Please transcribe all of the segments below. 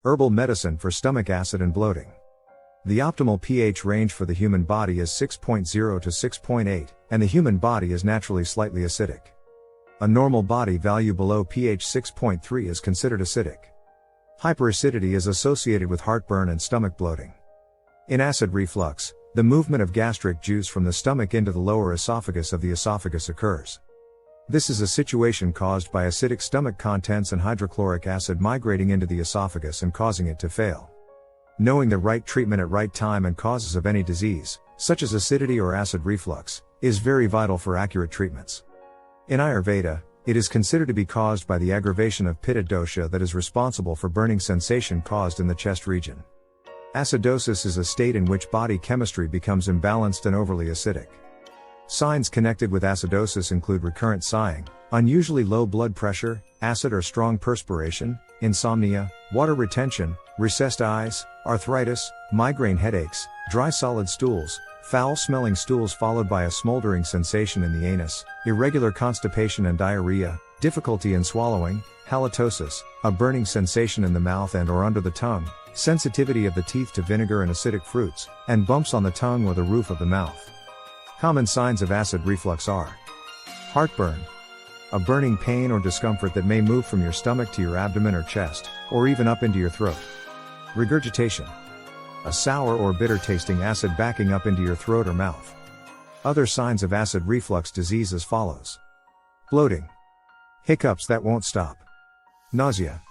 Herbal medicine for stomach acid and bloating. The optimal pH range for the human body is 6.0 to 6.8, and the human body is naturally slightly acidic. A normal body value below pH 6.3 is considered acidic. Hyperacidity is associated with heartburn and stomach bloating. In acid reflux, the movement of gastric juice from the stomach into the lower esophagus of the esophagus occurs. This is a situation caused by acidic stomach contents and hydrochloric acid migrating into the esophagus and causing it to fail. Knowing the right treatment at right time and causes of any disease, such as acidity or acid reflux, is very vital for accurate treatments. In Ayurveda, it is considered to be caused by the aggravation of pitta dosha that is responsible for burning sensation caused in the chest region. Acidosis is a state in which body chemistry becomes imbalanced and overly acidic. Signs connected with acidosis include recurrent sighing, unusually low blood pressure, acid or strong perspiration, insomnia, water retention, recessed eyes, arthritis, migraine headaches, dry solid stools, foul-smelling stools followed by a smoldering sensation in the anus, irregular constipation and diarrhea, difficulty in swallowing, halitosis, a burning sensation in the mouth and or under the tongue, sensitivity of the teeth to vinegar and acidic fruits, and bumps on the tongue or the roof of the mouth. Common signs of acid reflux are heartburn, a burning pain or discomfort that may move from your stomach to your abdomen or chest, or even up into your throat. Regurgitation, a sour or bitter tasting acid backing up into your throat or mouth. Other signs of acid reflux disease as follows: bloating, hiccups that won't stop, nausea,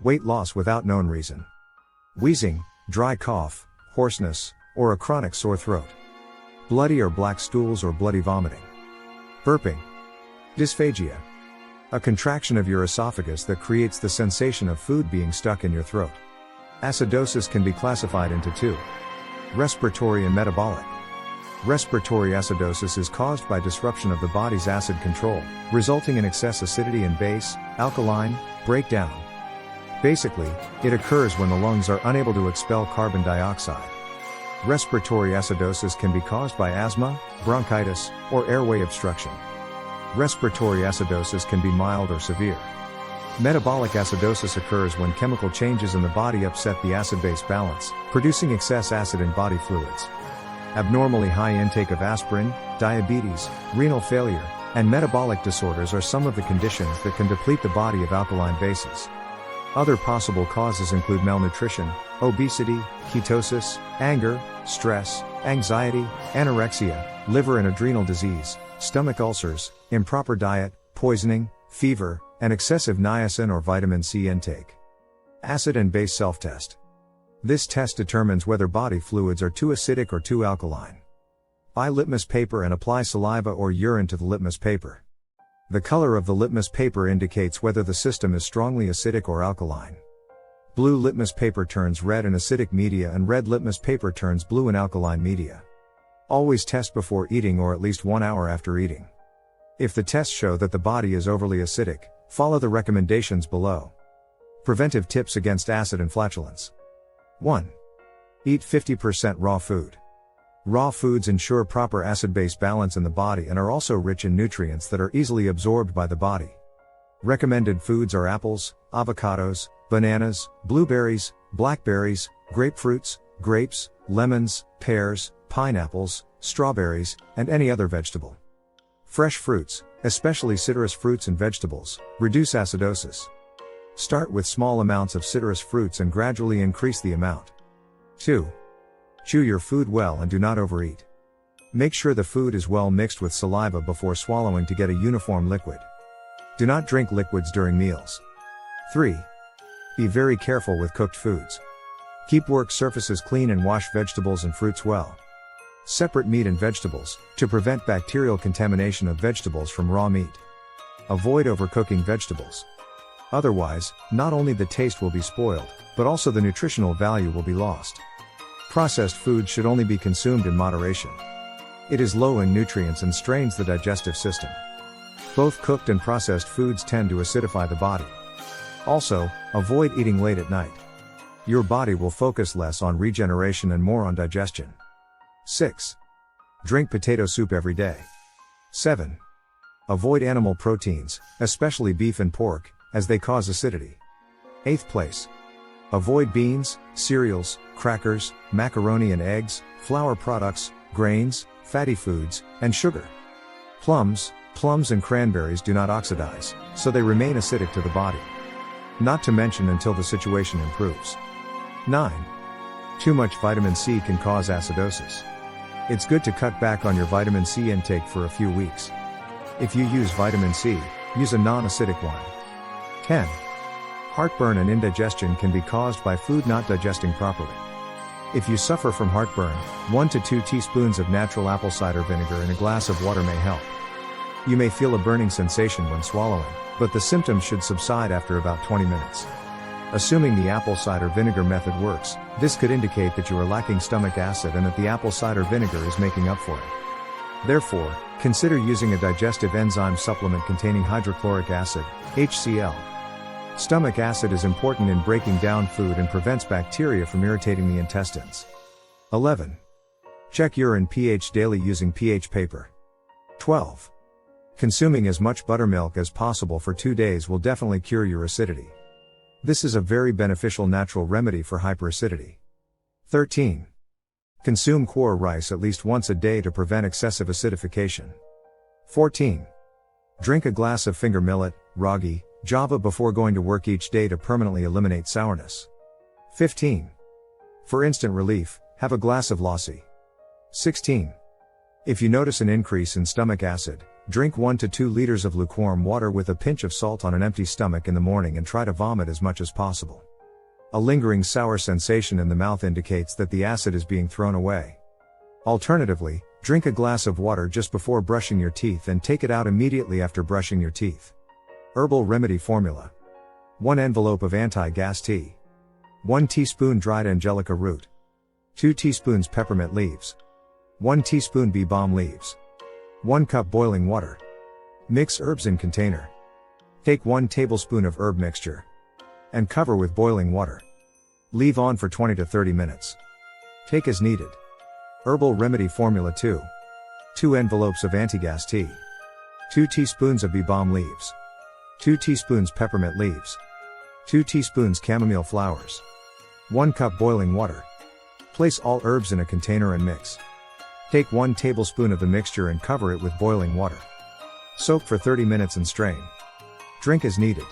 weight loss without known reason, wheezing, dry cough, hoarseness, or a chronic sore throat, bloody or black stools or bloody vomiting, burping, dysphagia, a contraction of your esophagus that creates the sensation of food being stuck in your throat. Acidosis can be classified into two: respiratory and metabolic. Respiratory acidosis is caused by disruption of the body's acid control, resulting in excess acidity and base, alkaline, breakdown. Basically, it occurs when the lungs are unable to expel carbon dioxide. Respiratory acidosis can be caused by asthma, bronchitis, or airway obstruction. Respiratory acidosis can be mild or severe. Metabolic acidosis occurs when chemical changes in the body upset the acid-base balance, producing excess acid in body fluids. Abnormally high intake of aspirin, diabetes, renal failure, and metabolic disorders are some of the conditions that can deplete the body of alkaline bases. Other possible causes include malnutrition, obesity, ketosis, anger, stress, anxiety, anorexia, liver and adrenal disease, stomach ulcers, improper diet, poisoning, fever, and excessive niacin or vitamin C intake. Acid and base self-test. This test determines whether body fluids are too acidic or too alkaline. Buy litmus paper and apply saliva or urine to the litmus paper. The color of the litmus paper indicates whether the system is strongly acidic or alkaline. Blue litmus paper turns red in acidic media and red litmus paper turns blue in alkaline media. Always test before eating or at least 1 hour after eating. If the tests show that the body is overly acidic, follow the recommendations below. Preventive tips against acid and flatulence. 1. Eat 50% raw food. Raw foods ensure proper acid-base balance in the body and are also rich in nutrients that are easily absorbed by the body. Recommended foods are apples, avocados, bananas, blueberries, blackberries, grapefruits, grapes, lemons, pears, pineapples, strawberries, and any other vegetable. Fresh fruits, especially citrus fruits and vegetables, reduce acidosis. Start with small amounts of citrus fruits and gradually increase the amount. 2. Chew your food well and do not overeat. Make sure the food is well mixed with saliva before swallowing to get a uniform liquid. Do not drink liquids during meals. 3. Be very careful with cooked foods. Keep work surfaces clean and wash vegetables and fruits well. Separate meat and vegetables, to prevent bacterial contamination of vegetables from raw meat. Avoid overcooking vegetables. Otherwise, not only the taste will be spoiled, but also the nutritional value will be lost. Processed food should only be consumed in moderation. It is low in nutrients and strains the digestive system. Both cooked and processed foods tend to acidify the body. Also, avoid eating late at night. Your body will focus less on regeneration and more on digestion. 6. Drink potato soup every day. 7. Avoid animal proteins, especially beef and pork, as they cause acidity. 8th place. Avoid beans, cereals, crackers, macaroni and eggs, flour products, grains, fatty foods, and sugar. Plums and cranberries do not oxidize, so they remain acidic to the body. Not to mention until the situation improves. 9. Too much vitamin C can cause acidosis. It's good to cut back on your vitamin C intake for a few weeks. If you use vitamin C, use a non-acidic one. 10. Heartburn and indigestion can be caused by food not digesting properly. If you suffer from heartburn, 1 to 2 teaspoons of natural apple cider vinegar in a glass of water may help. You may feel a burning sensation when swallowing, but the symptoms should subside after about 20 minutes. Assuming the apple cider vinegar method works, this could indicate that you are lacking stomach acid and that the apple cider vinegar is making up for it. Therefore, consider using a digestive enzyme supplement containing hydrochloric acid, HCl. Stomach acid is important in breaking down food and prevents bacteria from irritating the intestines. 11. Check urine pH daily using pH paper. 12. Consuming as much buttermilk as possible for 2 days will definitely cure your acidity. This is a very beneficial natural remedy for hyperacidity. 13. Consume core rice at least once a day to prevent excessive acidification. 14. Drink a glass of finger millet, ragi, java before going to work each day to permanently eliminate sourness. 15. For instant relief, have a glass of lassi. 16. If you notice an increase in stomach acid, drink 1 to 2 liters of lukewarm water with a pinch of salt on an empty stomach in the morning and try to vomit as much as possible. A lingering sour sensation in the mouth indicates that the acid is being thrown away. Alternatively, drink a glass of water just before brushing your teeth and take it out immediately after brushing your teeth. Herbal remedy formula. 1 envelope of anti-gas tea. 1 teaspoon dried angelica root. 2 teaspoons peppermint leaves. 1 teaspoon bee balm leaves. 1 cup boiling water. Mix herbs in container. Take 1 tablespoon of herb mixture. And cover with boiling water. Leave on for 20 to 30 minutes. Take as needed. Herbal remedy formula 2. 2 envelopes of anti-gas tea. 2 teaspoons of bee balm leaves. 2 teaspoons peppermint leaves. 2 teaspoons chamomile flowers. 1 cup boiling water. Place all herbs in a container and mix. Take 1 tablespoon of the mixture and cover it with boiling water. Soak for 30 minutes and strain. Drink as needed.